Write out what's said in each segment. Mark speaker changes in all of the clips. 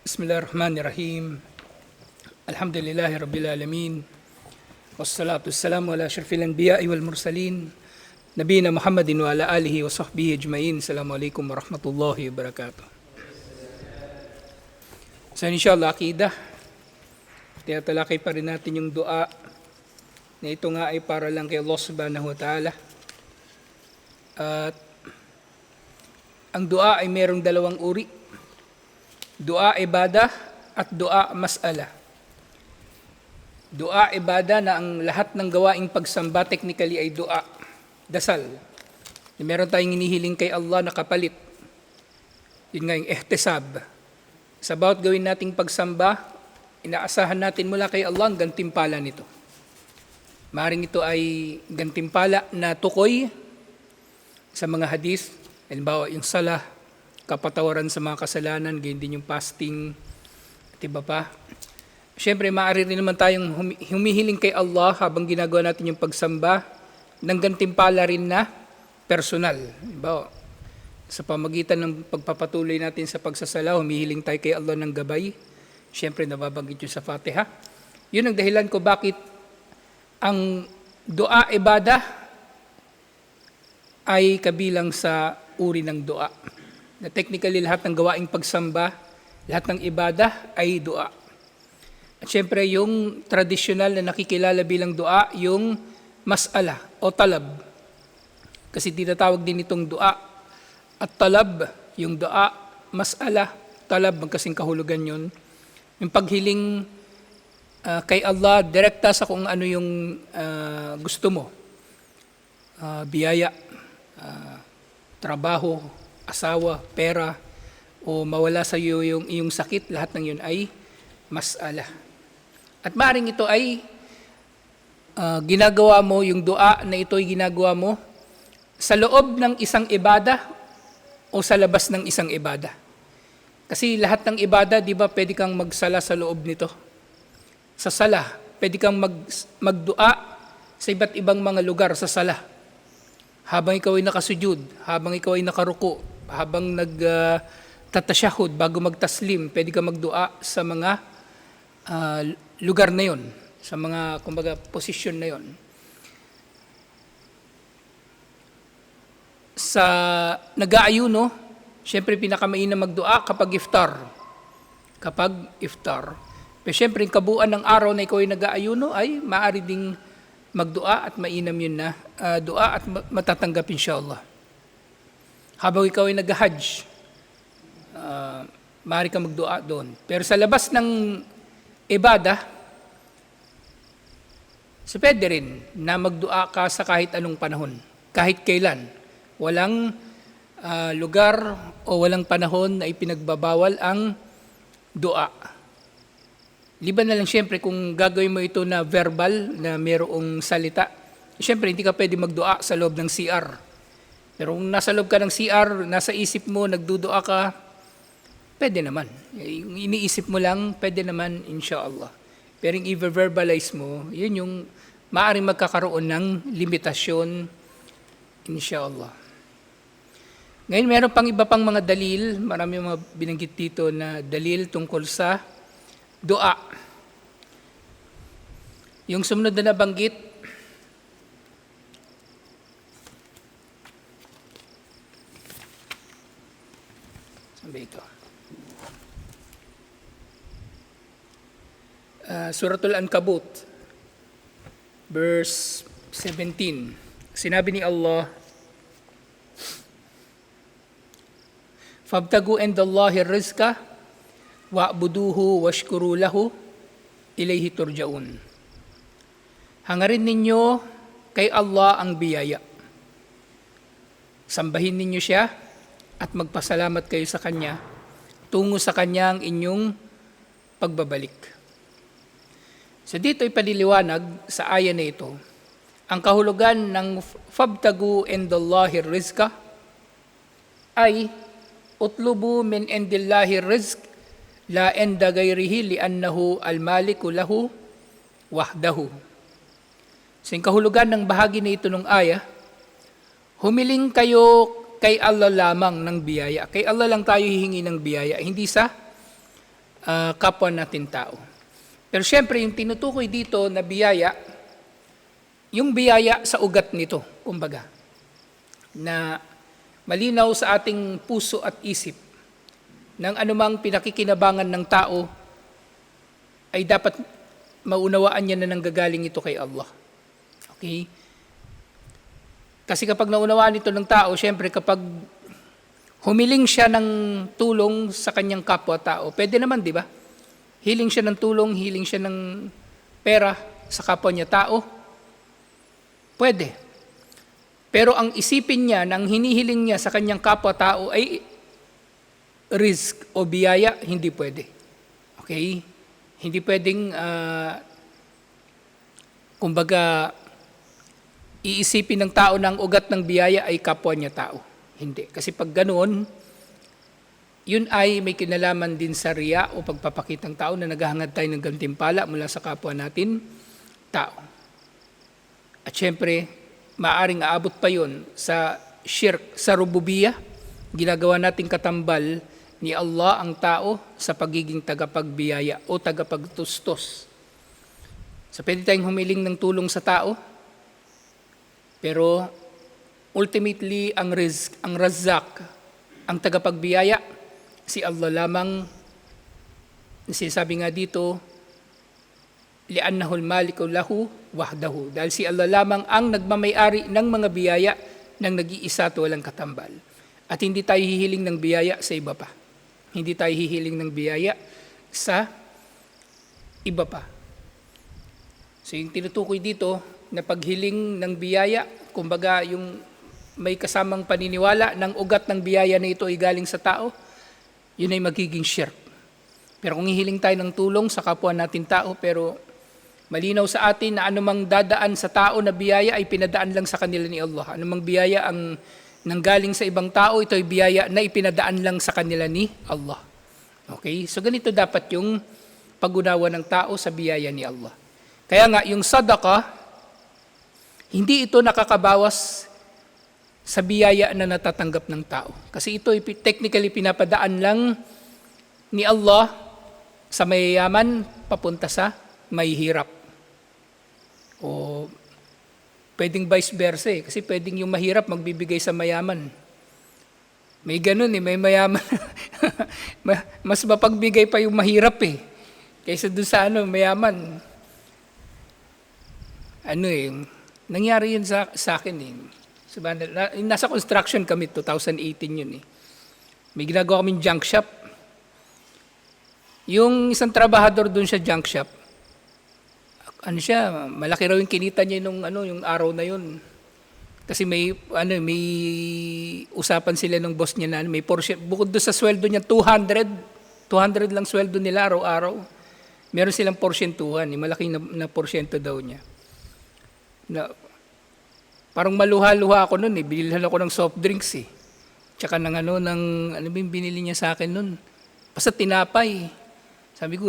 Speaker 1: Bismillahirrahmanirrahim. Alhamdulillahi Rabbil Alamin. Wassalatu wassalamu ala asyrafil anbiya'i wal mursalin. Nabiyina Muhammadin wa ala alihi wa sahbihi ajma'in. Assalamualaikum warahmatullahi wabarakatuh. So inshallah, akidah. Tinatalakay pa rin natin yung dua na ito nga ay para lang kay Allah subhanahu wa ta'ala. At ang dua ay merong dalawang uri. Dua ibadah at dua mas'ala. Dua ibadah na ang lahat ng gawaing pagsamba technically ay dua, dasal. Meron tayong inihiling kay Allah na kapalit. Yun nga yung ihtisab. Sa bawat gawin nating pagsamba, inaasahan natin mula kay Allah ang gantimpala nito. Maring ito ay gantimpala na tukoy sa mga hadith, halimbawa yung salah, kapatawaran sa mga kasalanan, ganyan din yung fasting, at iba pa. Siyempre, maaari rin naman tayong humihiling kay Allah habang ginagawa natin yung pagsamba ng gantimpala rin na personal. Halimbawa, sa pamagitan ng pagpapatuloy natin sa pagsasala, humihiling tayo kay Allah ng gabay. Siyempre, nababanggit yun sa Fatiha. Yun ang dahilan ko bakit ang dua ibadah ay kabilang sa uri ng dua. Na technically lahat ng gawaing pagsamba, lahat ng ibadah ay dua. At syempre yung tradisyonal na nakikilala bilang dua, yung mas'ala o talab. Kasi tinatawag din itong dua at talab, yung dua, mas'ala, talab, magkasing kahulugan yun. Yung paghiling kay Allah, direkta sa kung ano yung gusto mo. Biyaya, trabaho, asawa, pera, o mawala sa iyo yung iyong sakit, lahat ng yun ay mas'ala. At maaaring ito ay ginagawa mo, yung dua na ito ay ginagawa mo sa loob ng isang ibada o sa labas ng isang ibada. Kasi lahat ng ibada, di ba, pwede kang magsala sa loob nito. Sa sala, pwede kang magdua sa iba't ibang mga lugar sa sala. Habang ikaw ay nakasujud, habang ikaw ay nakaruko, habang nagtatasyahud bago magtaslim, pwede ka magdua sa mga lugar na yon, sa mga, kumbaga, posisyon na yon. Sa nag-aayuno, syempre pinakamainam magdua kapag iftar. Pero syempre, yung kabuuan ng araw na ikaw ay nag-aayuno ay maaari ding magdua at mainam yun na dua at matatanggap inshallah. Habang ikaw ay nag-hajj, maaari ka magdua doon. Pero sa labas ng ibadah, so pwede rin na magdua ka sa kahit anong panahon, kahit kailan. Walang lugar o walang panahon na ipinagbabawal ang dua. Liban na lang siyempre kung gagawin mo ito na verbal, na mayroong salita, siyempre hindi ka pwede magdua sa loob ng CR. Pero kung nasa loob ka ng CR, nasa isip mo, nagdudua ka, pwede naman. Yung iniisip mo lang, pwede naman, inshallah. Pero yung i-verbalize mo, yun yung maaaring magkakaroon ng limitasyon, inshallah. Ngayon, meron pang iba pang mga dalil, marami mga binanggit dito na dalil tungkol sa dua. Yung sumunod na nabanggit, sabi ito, Suratul Ankabut, verse 17. Sinabi ni Allah, "Fabtagu indallahi rizqa wa'buduhu washkuru lahu ilayhi turja'un." Hangarin ninyo kay Allah ang biyaya. Sambahin ninyo siya at magpasalamat kayo sa Kanya tungo sa Kanya ang inyong pagbabalik. So dito ay paliliwanag sa aya na ito ang kahulugan ng fabtagu indallahi rizqa ay utlubu min indillahi rizq la enda gayrihi li'annahu al-maliku lahu wahdahu. So yung kahulugan ng bahagi na ito ng aya, humiling kayo kay Allah lamang ng biyaya. Kay Allah lang tayo hihingi ng biyaya, hindi sa kapwa natin tao. Pero syempre, yung tinutukoy dito na biyaya, yung biyaya sa ugat nito, kumbaga, na malinaw sa ating puso at isip ng anumang pinakikinabangan ng tao ay dapat maunawaan niya na nanggagaling ito kay Allah. Okay? Kasi kapag naunawaan ito ng tao, syempre kapag humiling siya ng tulong sa kanyang kapwa-tao, pwede naman, di ba? Hiling siya ng tulong, hiling siya ng pera sa kapwa niya tao, pwede. Pero ang isipin niya, nang hinihiling niya sa kanyang kapwa-tao ay risk o biyaya, hindi pwede. Okay? Hindi pwedeng, kumbaga, iisipin ng tao na ang ugat ng biyaya ay kapwa niya tao. Hindi. Kasi pag ganoon, yun ay may kinalaman din sa riya o pagpapakitang tao na naghahangad tayo ng gantimpala mula sa kapwa natin tao. At syempre, maaring aabot pa yun sa shirk, sa rububiyah. Ginagawa nating katambal ni Allah ang tao sa pagiging tagapagbiyaya o tagapagtustos. So pwede tayong humiling ng tulong sa tao, pero ultimately ang Razzaq, ang tagapagbiyaya, si Allah lamang. Sinasabi nga dito, li'annahu al-maliku lahu wahdahu. Dahil si Allah lamang ang nagmamay-ari ng mga biyaya ng nag-iisa at walang katambal. At hindi tayo hihiling ng biyaya sa iba pa. Hindi tayo hihiling ng biyaya sa iba pa. So yung tinutukoy dito na paghiling ng biyaya, kumbaga yung may kasamang paniniwala ng ugat ng biyaya na ito ay galing sa tao, yun ay magiging shirk. Pero kung hihiling tayo ng tulong sa kapwa natin tao, pero malinaw sa atin na anumang dadaan sa tao na biyaya ay pinadaan lang sa kanila ni Allah. Anumang biyaya ang nanggaling sa ibang tao, ito ay biyaya na ipinadaan lang sa kanila ni Allah. Okay? So ganito dapat yung pag-unawa ng tao sa biyaya ni Allah. Kaya nga, yung sadaqah, hindi ito nakakabawas sa biyaya na natatanggap ng tao. Kasi ito ay technically pinapadaan lang ni Allah sa mayayaman papunta sa mahihirap. O pwedeng vice versa kasi pwedeng yung mahirap magbibigay sa mayaman. May ganun may mayaman. Mas mapagbigay pa yung mahirap kaysa doon sa mayaman. Nangyari yun sa akin nasa construction kami, 2018 yun May ginagawa kaming junk shop. Yung isang trabahador doon sa junk shop, malaki raw yung kinita niya yung araw na yun. Kasi may usapan sila ng boss niya na may portion, bukod doon sa sweldo niya, 200 lang sweldo nila araw-araw. Meron silang porsyentuhan, malaki na porsyento daw niya. Parang maluha-luha ako noon binilhan ako ng soft drinks Tsaka ng binili niya sa akin noon? Basta tinapay. Sabi ko,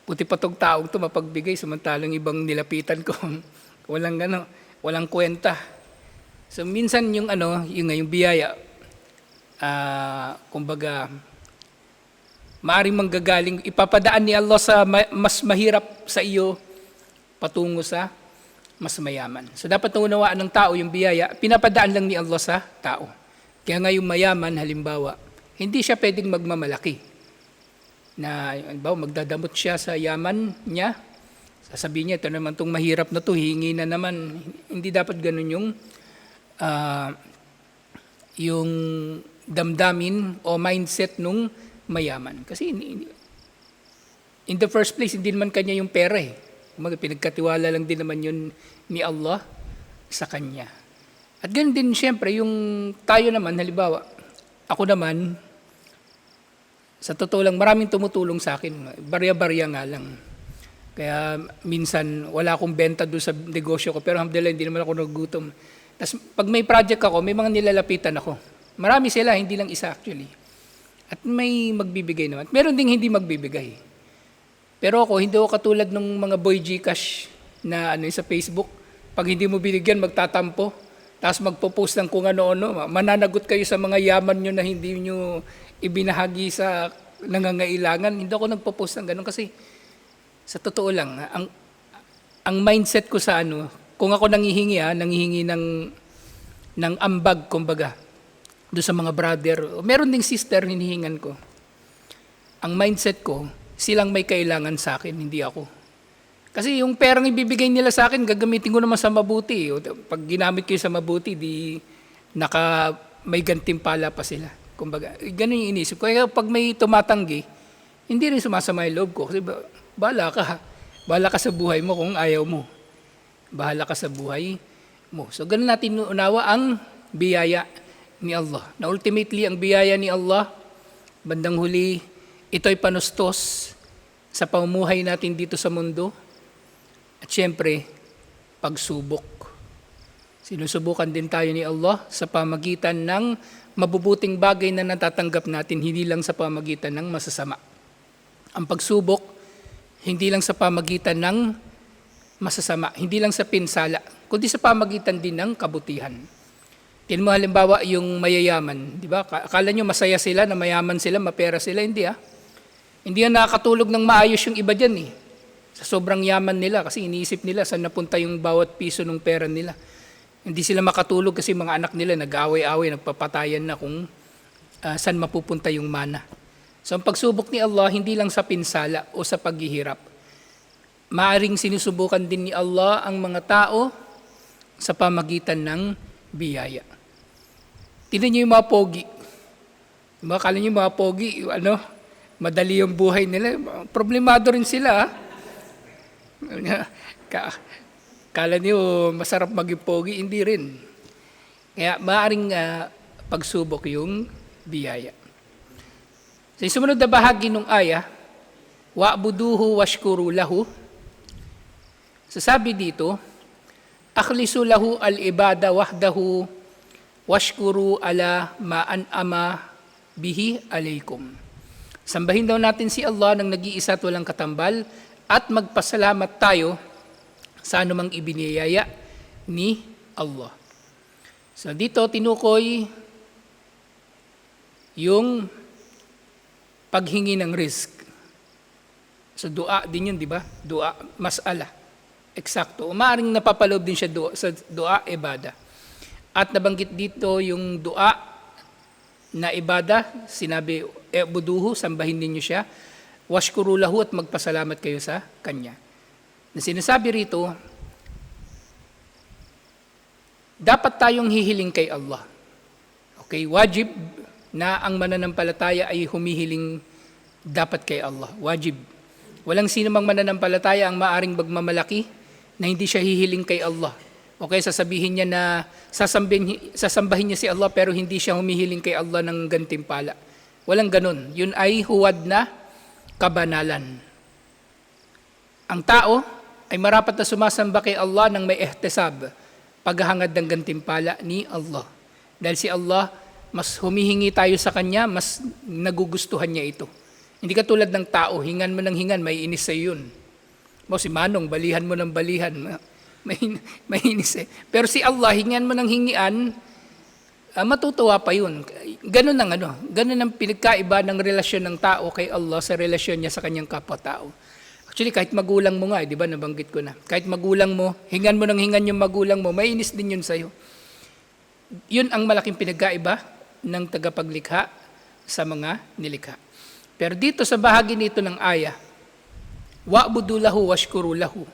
Speaker 1: puti pa tong taong to mapagbigay samantalang ibang nilapitan ko. walang kwenta. So minsan yung biyaya, kumbaga, maaring manggagaling, ipapadaan ni Allah sa mas mahirap sa iyo patungo sa mas mayaman. So dapat naunawaan ng tao yung biyaya, pinapadaan lang ni Allah sa tao. Kaya nga yung mayaman, halimbawa, hindi siya pwedeng magmamalaki. Magdadamot siya sa yaman niya, sasabihin niya, ito naman itong mahirap na to, hingi na naman. Hindi dapat ganun yung damdamin o mindset nung mayaman. Kasi in the first place, hindi naman kanya yung pera pinagkatiwala lang din naman yun ni Allah sa kanya. At ganun din siyempre, yung tayo naman, halimbawa, ako naman, sa totoo lang, maraming tumutulong sa akin. Barya-barya nga lang. Kaya minsan, wala akong benta doon sa negosyo ko, pero alhamdulillah, hindi naman ako nagugutom. Tapos pag may project ako, may mga nilalapitan ako. Marami sila, hindi lang isa actually. At may magbibigay naman. Meron ding hindi magbibigay. Pero ako, hindi ako katulad ng mga boy Gcash na sa Facebook. Pag hindi mo binigyan, magtatampo. Tapos magpo-post ng kung ano-ano. Mananagot kayo sa mga yaman nyo na hindi nyo ibinahagi sa nangangailangan. Hindi ako nagpo-post ng ganun kasi sa totoo lang, ang mindset ko sa kung ako nanghihingi ng ambag, kumbaga, doon sa mga brother. Meron ding sister hinihingan ko. Ang mindset ko, silang may kailangan sa akin, hindi ako. Kasi yung perang ibibigay nila sa akin, gagamitin ko naman sa mabuti. Pag ginamit ko sa mabuti, may gantimpala pa sila. Kumbaga, ganun yung inisip ko. Kaya pag may tumatanggi, hindi rin sumasama yung loob ko. Kasi bahala ka. Bahala ka sa buhay mo kung ayaw mo. Bahala ka sa buhay mo. So, ganun natin unawa ang biyaya ni Allah. Na ultimately, ang biyaya ni Allah, bandang huli, ito'y panustos sa pamumuhay natin dito sa mundo. At syempre, pagsubok. Sinusubukan din tayo ni Allah sa pamagitan ng mabubuting bagay na natatanggap natin, hindi lang sa pamagitan ng masasama. Ang pagsubok, hindi lang sa pamagitan ng masasama, hindi lang sa pinsala, kundi sa pamagitan din ng kabutihan. Tingnan mo halimbawa yung mayayaman, di ba? Akala nyo masaya sila, na mayaman sila, mapera sila, hindi Hindi yan nakakatulog ng maayos yung iba dyan Sa sobrang yaman nila kasi iniisip nila saan napunta yung bawat piso ng pera nila. Hindi sila makatulog kasi mga anak nila nag-aaway-aaway, nagpapatayan na kung saan mapupunta yung mana. So ang pagsubok ni Allah hindi lang sa pinsala o sa paghihirap. Maaring sinusubukan din ni Allah ang mga tao sa pamagitan ng biyaya. Tingnan niyo yung mga pogi. Akala niyo yung mga pogi, madali yung buhay nila. Problemado rin sila. Kala niyo masarap maging pogi, hindi rin. Kaya maaring pagsubok yung biyaya. Sa sumunod na bahagi ng aya, wa'buduhu washkuru lahu. Sasabi dito, akhlisu lahu al-ibada wahdahu washkuru ala ma'an'ama bihi alaykum. Sambahin daw natin si Allah ng nag-iisa at walang katambal at magpasalamat tayo sa anumang ibiniyaya ni Allah. So dito tinukoy yung paghingi ng risk. So dua din yun, di ba? Dua, mas'ala. Eksakto. Maaaring napapaloob din siya sa dua, ibada. At nabanggit dito yung dua na ibada, sinabi, buduhu, sambahin ninyo siya, washkuru lahu at magpasalamat kayo sa Kanya. Na sinasabi rito, dapat tayong hihiling kay Allah. Okay, wajib na ang mananampalataya ay humihiling dapat kay Allah. Wajib. Walang sino mang mananampalataya ang maaring magmamalaki na hindi siya hihiling kay Allah. Okay, sasabihin niya na sasambahin niya si Allah pero hindi siya humihiling kay Allah ng gantimpala. Walang ganun. Yun ay huwad na kabanalan. Ang tao ay marapat na sumasamba kay Allah ng may ihtisab, paghahangad ng gantimpala ni Allah. Dahil si Allah, mas humihingi tayo sa Kanya, mas nagugustuhan niya ito. Hindi ka tulad ng tao, hingan mo ng hingan, may inis sa yun. Si Manong, balihan mo ng balihan, may inis Pero si Allah, hingan mo ng hingian, matutuwa pa yun. Ganun ang pinagkaiba ng relasyon ng tao kay Allah sa relasyon niya sa kanyang kapwa-tao. Actually, kahit magulang mo nga, di ba, nabanggit ko na. Kahit magulang mo, hingan mo ng hingan yung magulang mo, may inis din yun sa'yo. Yun ang malaking pinagkaiba ng tagapaglikha sa mga nilikha. Pero dito sa bahagi nito ng aya, wa'budu lahu washkuru lahu,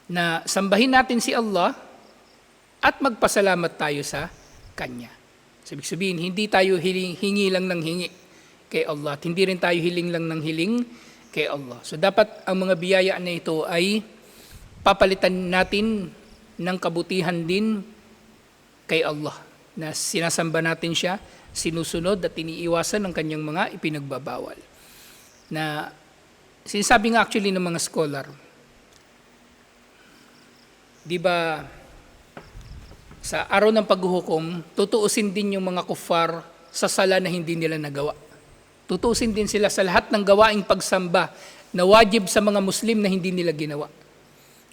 Speaker 1: na sambahin natin si Allah at magpasalamat tayo sa Kanya. So, ibig sabihin, hindi tayo hingi lang ng hingi kay Allah at hindi rin tayo hiling lang ng hiling kay Allah. So dapat ang mga biyaya na ito ay papalitan natin ng kabutihan din kay Allah, na sinasamba natin siya, sinusunod at iniiwasan ng kanyang mga ipinagbabawal. Na sinasabi nga actually ng mga scholar, di ba sa araw ng paghuhukom, tutuusin din yung mga kuffar sa sala na hindi nila nagawa. Tutuusin din sila sa lahat ng gawaing pagsamba na wajib sa mga Muslim na hindi nila ginawa.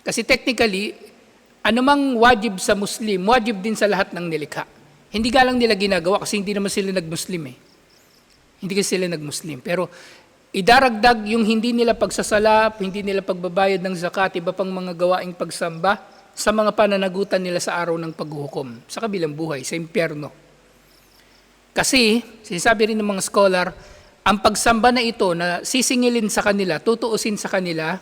Speaker 1: Kasi technically, anumang wajib sa Muslim, wajib din sa lahat ng nilikha. Hindi nga lang nila ginagawa kasi hindi naman sila nag-Muslim Hindi kasi sila nag-Muslim. Pero idaragdag yung hindi nila pagsasalap, hindi nila pagbabayad ng zakat, iba pang mga gawaing pagsamba sa mga pananagutan nila sa araw ng paghuhukom, sa kabilang buhay, sa impyerno. Kasi, sinasabi rin ng mga scholar, ang pagsamba na ito na sisingilin sa kanila, tutuusin sa kanila,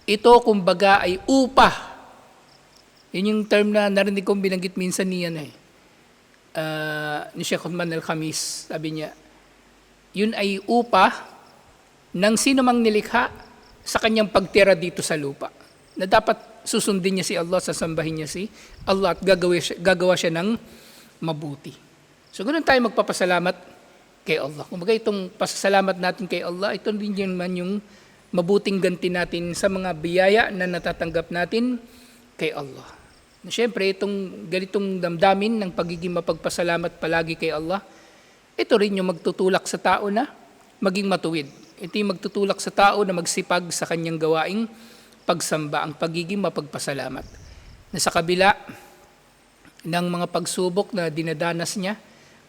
Speaker 1: ito kumbaga ay upa. Yun yung term na narinig kong binanggit minsan ni Sheikh Uthman al-Khamis. Sabi niya, yun ay upa ng sino mang nilikha sa kanyang pagtira dito sa lupa. Na dapat susundin niya si Allah, sasambahin niya si Allah at gagawa siya ng mabuti. So ganoon tayo magpapasalamat kay Allah. Kumbaga itong pasasalamat natin kay Allah, ito din naman yung mabuting ganti natin sa mga biyaya na natatanggap natin kay Allah. Na siyempre, itong ganitong damdamin ng pagiging mapagpasalamat palagi kay Allah, ito rin yung magtutulak sa tao na maging matuwid. Ito yung magtutulak sa tao na magsipag sa kanyang gawaing pagsamba, ang pagiging mapagpasalamat. Na sa kabila ng mga pagsubok na dinadanas niya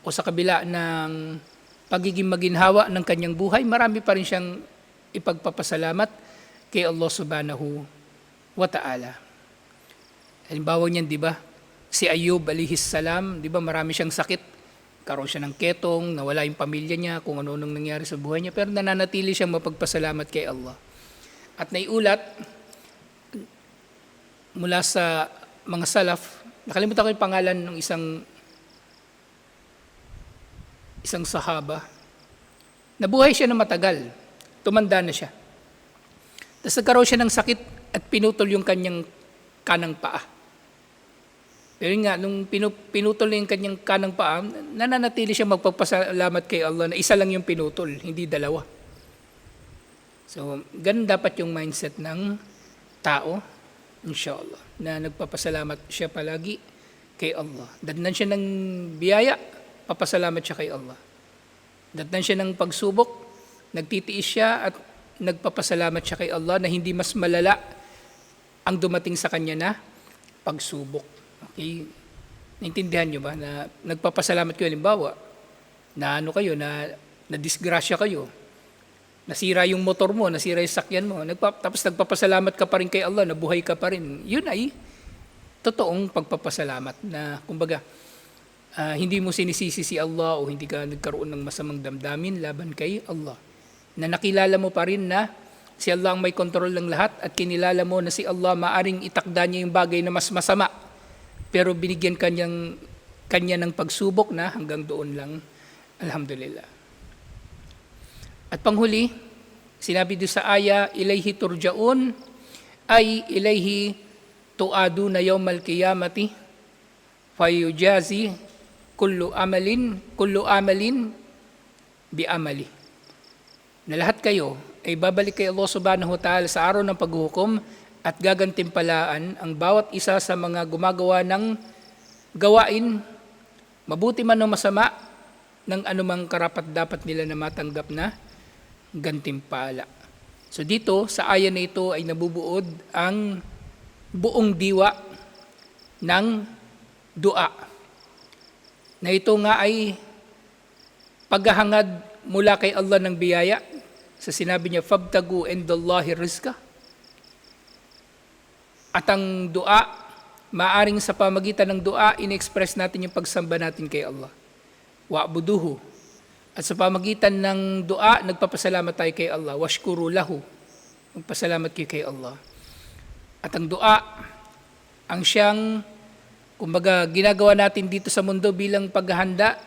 Speaker 1: o sa kabila ng pagiging maginhawa ng kanyang buhay, marami pa rin siyang ipagpapasalamat kay Allah subhanahu wa ta'ala. Halimbawa niyan, di ba? Si Ayub alayhis salam, di ba marami siyang sakit. Karoon siya ng ketong, nawala yung pamilya niya, kung ano-anong nangyari sa buhay niya, pero nananatili siyang mapagpasalamat kay Allah. At naiulat mula sa mga salaf, nakalimutan ko yung pangalan ng isang sahaba. Nabuhay siya na matagal, tumanda na siya. Tapos nagkaroon siya ng sakit at pinutol yung kanyang kanang paa. Pero nga, nung pinutol niya yung kanyang kanang paa, nananatili siya magpapasalamat kay Allah na isa lang yung pinutol, hindi dalawa. So, ganun dapat yung mindset ng tao, inshallah, na nagpapasalamat siya palagi kay Allah. Datnan siya ng biyaya, papasalamat siya kay Allah. Datnan siya ng pagsubok, nagtitiis siya at nagpapasalamat siya kay Allah na hindi mas malala ang dumating sa kanya na pagsubok. Okay? Naintindihan nyo ba na nagpapasalamat kayo, halimbawa, na disgrasya kayo, nasira yung motor mo, nasira yung sakyan mo, tapos nagpapasalamat ka pa rin kay Allah, nabuhay ka pa rin. Yun ay totoong pagpapasalamat na, kumbaga, hindi mo sinisisi si Allah o hindi ka nagkaroon ng masamang damdamin laban kay Allah. Na nakilala mo pa rin na si Allah ang may kontrol ng lahat at kinilala mo na si Allah maaring itakda niya yung bagay na mas masama. Pero binigyan kanya ng pagsubok na hanggang doon lang. Alhamdulillah. At panghuli, sinabi doon sa aya, ilayhi turja'un, ay ilayhi tu'aduna yawmal qiyamati, fayujazi kullu amalin bi amali. Na lahat kayo ay babalik kay Allah subhanahu wa ta'ala sa araw ng paghuhukom at gagantimpalaan ang bawat isa sa mga gumagawa ng gawain, mabuti man o masama, ng anumang karapat-dapat nila na matanggap na gantimpala. So dito, sa aya na ito ay nabubuod ang buong diwa ng dua. Na ito nga ay paghahangad mula kay Allah ng biyaya. Sa sinabi niya, fabtagu indallahi rizqa. At ang dua, maaring sa pamagitan ng dua, in-express natin yung pagsamba natin kay Allah. Wa'buduhu. At sa pamagitan ng dua, nagpapasalamat tayo kay Allah. Washkuru lahu. Magpasalamat kayo kay Allah. At ang dua, ang siyang, kumbaga, ginagawa natin dito sa mundo bilang paghahanda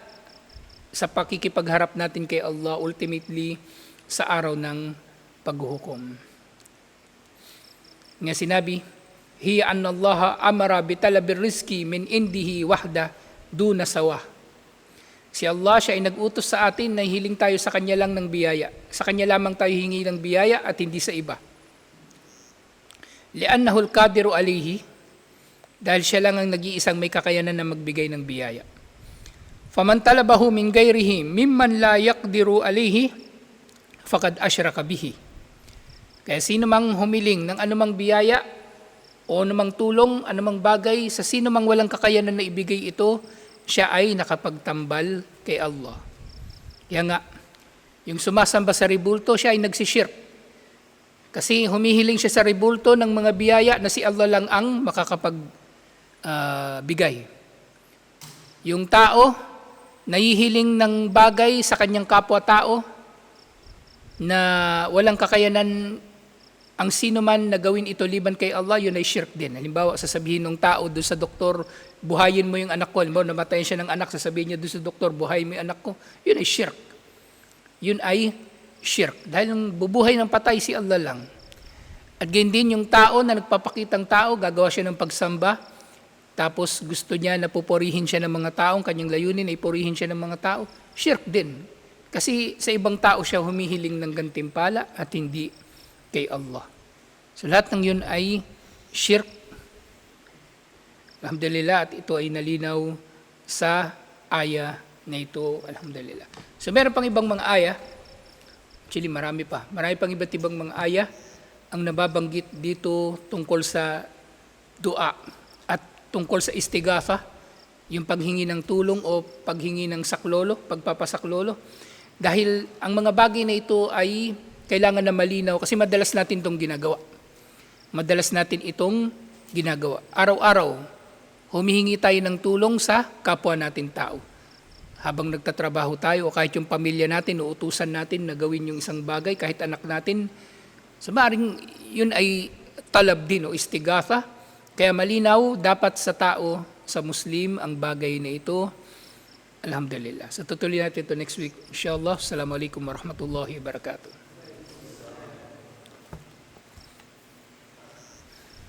Speaker 1: sa pakikipagharap natin kay Allah, ultimately, sa araw ng paghuhukom. Nga sinabi, hiya anna Allah amara bitalabir rizki min indihi wahda duna sawa. Si Allah, siya ay nag-utos sa atin na hiling tayo sa Kanya lang ng biyaya. Sa Kanya lamang tayo hingi ng biyaya at hindi sa iba. Li'annahu al-qadiru alayhi, dahil siya lang ang nag-iisang may kakayanan na magbigay ng biyaya. Faman talabahu min gayrihi mimman la yaqdiru alayhi faqad asyraka bihi. Kaya sino mang humiling ng anumang biyaya o anumang tulong, anumang bagay sa sino mang walang kakayanan na ibigay ito, siya ay nakapagtambal kay Allah. Kaya nga, yung sumasamba sa rebulto, siya ay nagsishirk. Kasi humihiling siya sa rebulto ng mga biyaya na si Allah lang ang makakapagbigay. Yung tao, nahihiling ng bagay sa kanyang kapwa-tao na walang kakayanan ang sino man na gawin ito liban kay Allah, yun ay shirk din. Halimbawa, sasabihin ng tao doon sa doktor, buhayin mo yung anak ko. Halimbawa, namatayan siya ng anak, sasabihin niya doon sa doktor, buhayin mo yung anak ko. Yun ay shirk. Yun ay shirk. Dahil ang bubuhay ng patay si Allah lang. At ganyan din yung tao na nagpapakitang tao, gagawa siya ng pagsamba, tapos gusto niya na pupurihin siya ng mga taong kanyang layunin ay purihin siya ng mga tao. Shirk din. Kasi sa ibang tao siya humihiling ng gantimpala at hindi kay Allah. So lahat ng yun ay shirk. Alhamdulillah, at ito ay nalinaw sa aya na ito. Alhamdulillah. So meron pang ibang mga aya. Actually marami pa. Marami pang iba't ibang mga aya ang nababanggit dito tungkol sa dua at tungkol sa istighatha, yung paghingi ng tulong o paghingi ng saklolo, pagpapasaklolo. Dahil ang mga bagay na ito ay kailangan na malinaw kasi madalas natin itong ginagawa. Madalas natin itong ginagawa. Araw-araw, humihingi tayo ng tulong sa kapwa natin tao. Habang nagtatrabaho tayo o kahit yung pamilya natin, uutusan natin na gawin yung isang bagay, kahit anak natin, so maaaring yun ay talab din o istighatha. Kaya malinaw, dapat sa tao, sa Muslim, ang bagay na ito. Alhamdulillah. So tutuloy natin ito next week. Inshallah. Assalamualaikum warahmatullahi wabarakatuh.